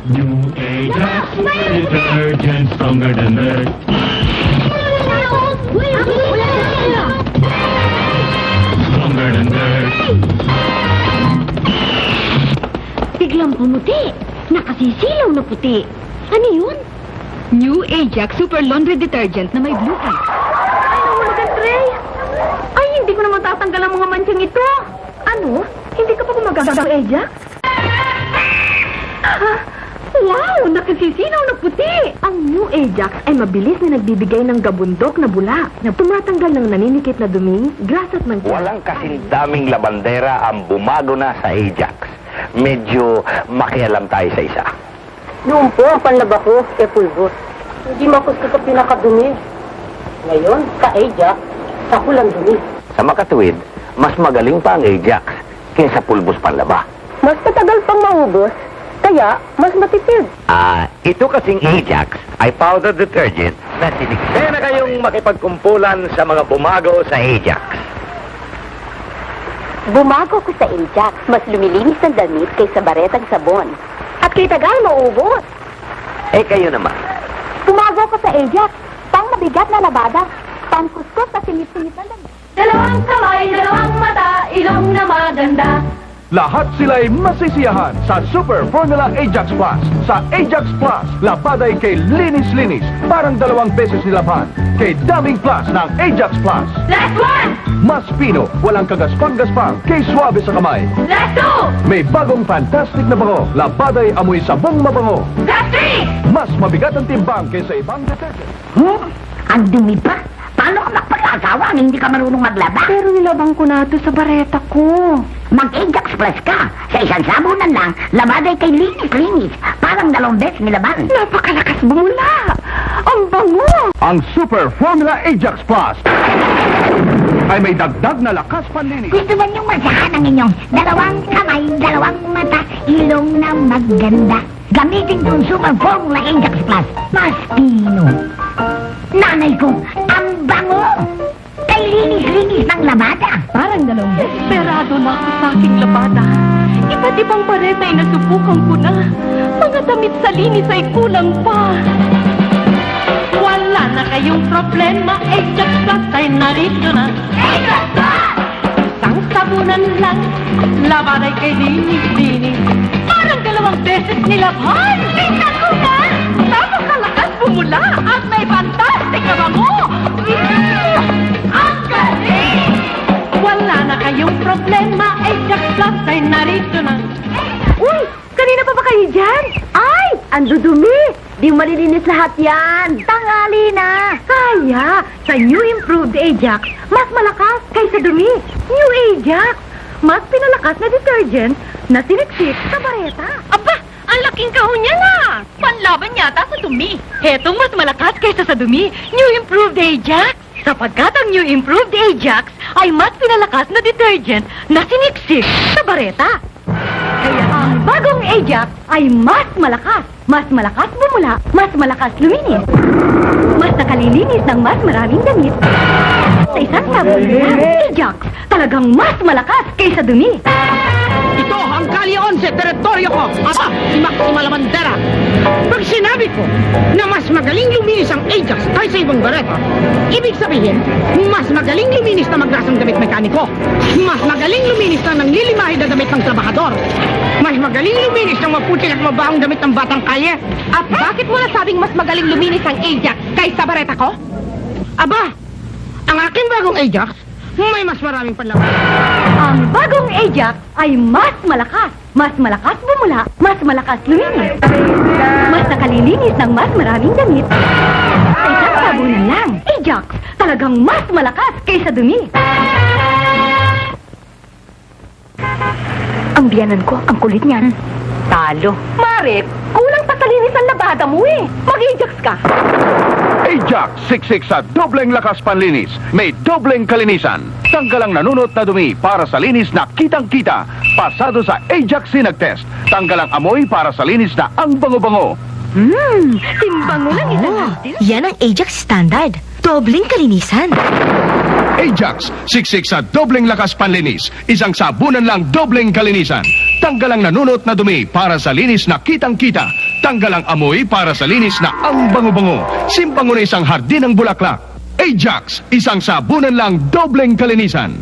New Ajax Super Detergent, stronger than dirt. Stronger than dirt. Biglang pumuti. Nakasisilaw na puti. Ano yun? New Ajax Super Laundry Detergent na may blue eye. Ay, naman Trey. Ay, hindi ko naman tatanggal ang mga manchang ito. Ano? Hindi ka pa gumagamit ng Ajax? Wow! Nakasisilaw na puti! Ang New Ajax ay mabilis na nagbibigay ng gabundok na bula na tumatanggal ng naninikit na duming, grass at mancha. Walang kasing daming labandera ang bumago na sa Ajax. Medyo makialam tayo sa isa. Noon po, ang panlaba ko, pulbos. Hindi mapusti ka pinakadumi. Ngayon, sa Ajax, sa kulang dumi. Sa makatuwid, mas magaling pa ang Ajax kaysa pulbos panlaba. Mas matagal pang maubos, kaya mas matipid. Ito kasing Ajax ay powder detergent na sinikse na kayong makipagkumpulan sa mga bumago sa Ajax. Bumago ko sa Ajax, mas lumilinis ng damit kaysa baretang sabon. At kay tagal maubos. Eh kayo naman. Bumago ko sa Ajax, pang mabigat na labada, pang kuskus at sinip-sinip ng damit. Dalawang kamay, dalawang mata, ilong na maganda. Lahat sila'y masisiyahan sa Super Formula Ajax Plus. Sa Ajax Plus, labaday kay linis-linis, parang 2 beses nilabhan. Kay daming plus ng Ajax Plus. Last one! Mas pino, walang kagaspang-gaspang, kay swabe sa kamay. Last two! May bagong fantastic na bango, labaday amoy sabong mabango. Last three! Mas mabigat ang timbang kaysa ibang detergent. Ang dumi pa? Paano ka magpag-asawa ang hindi ka marunong maglaba? Pero nilabang ko na ito sa bareta ko. Mag-Ajax Plus ka. Sa isang sabunan lang, labaday kay linis-linis. Parang 2 beses nilaban. Napakalakas bumula. Ang bango. Ang Super Formula Ajax Plus ay may dagdag na lakas panlinis. Gusto ba niyong masahan ang inyong 2 kamay, 2 mata, ilong na maganda? Gamitin ko ang Super Formula Ajax Plus. Mas pino. Nanay ko, ang bango! Kay linis-linis ng labada. Parang 2 beses. Esperado na ako sa aking labada. Iba't ibang bareta ay nasubukan ko na. Mga damit sa linis ay kulang pa. Wala na kayong problema, Ajax Plus ay narito na. Ajax Plus! Isang sabunan lang, labaday kay linis-linis. Parang 2 beses nilabhan. Tingnan ko na! Napakalakas bumula at may fantastic na bango. Ang galing! Wala na kayong problema, Ajax Plus ay narito na. Uy! Kanina pa ba kayo dyan? Ay! Ang dudumi! Di malilinis lahat yan! Tangali na! Kaya! Sa New Improved Ajax, mas malakas kaysa dumi. New Ajax! Mas pinalakas na detergent na siniksik sa bareta. Aba! Ang laking kahon niya na! Panlaban yata sa dumi. Hetong mas malakas kaysa sa dumi, New Improved Ajax. Sapagkat ang New Improved Ajax ay mas pinalakas na detergent na siniksik sa bareta. Kaya ang bagong Ajax ay mas malakas bumula, mas malakas luminis. Mas nakalilinis ng mas maraming damit. Sa isang sabon lang, Ajax, talagang mas malakas kaysa dumi. Ito ang kalyon sa teritoryo ko. Aba, si Maxima Lamandera. Pag sinabi ko na mas magaling luminis ang Ajax kaysa ibang bareta, ibig sabihin, mas magaling luminis na maglasang damit mekaniko. Mas magaling luminis na nang lilimahin na damit ng trabahador. Mas magaling luminis ng maputik at mabahong damit ng batang kalye. At bakit mo nasabing mas magaling luminis ang Ajax kaysa bareta ko? Aba, ang aking bagong Ajax, may mas maraming panlaban. Ang bagong Ajax ay mas malakas bumula, mas malakas luminis. Mas nakalilinis ng mas maraming damit. Sa isang sabunan lang, Ajax, talagang mas malakas kaysa dumi. Ang biyanan ko, ang kulit niyan. Talo. Marit, kulang pa sa linis ang labada mo eh. Mag-Ajax ka. Ajax, siksik sa dobleng lakas panlinis. May dobleng kalinisan. Tanggal ang nanunot na dumi para sa linis na kitang-kita. Pasado sa Ajax Sinag-Test. Tanggal ang amoy para sa linis na ang bango-bango. Timbango lang isang natin. Yan ang Ajax Standard. Dobleng kalinisan. Ajax, siksik sa dobleng lakas panlinis. Isang sabunan lang dobleng kalinisan. Tanggal ang nanunot na dumi para sa linis na kitang-kita. Tanggal ang amoy para sa linis na ang bango-bango. Simpango na isang hardin ng bulaklak. Ajax, isang sabunan lang dobleng kalinisan.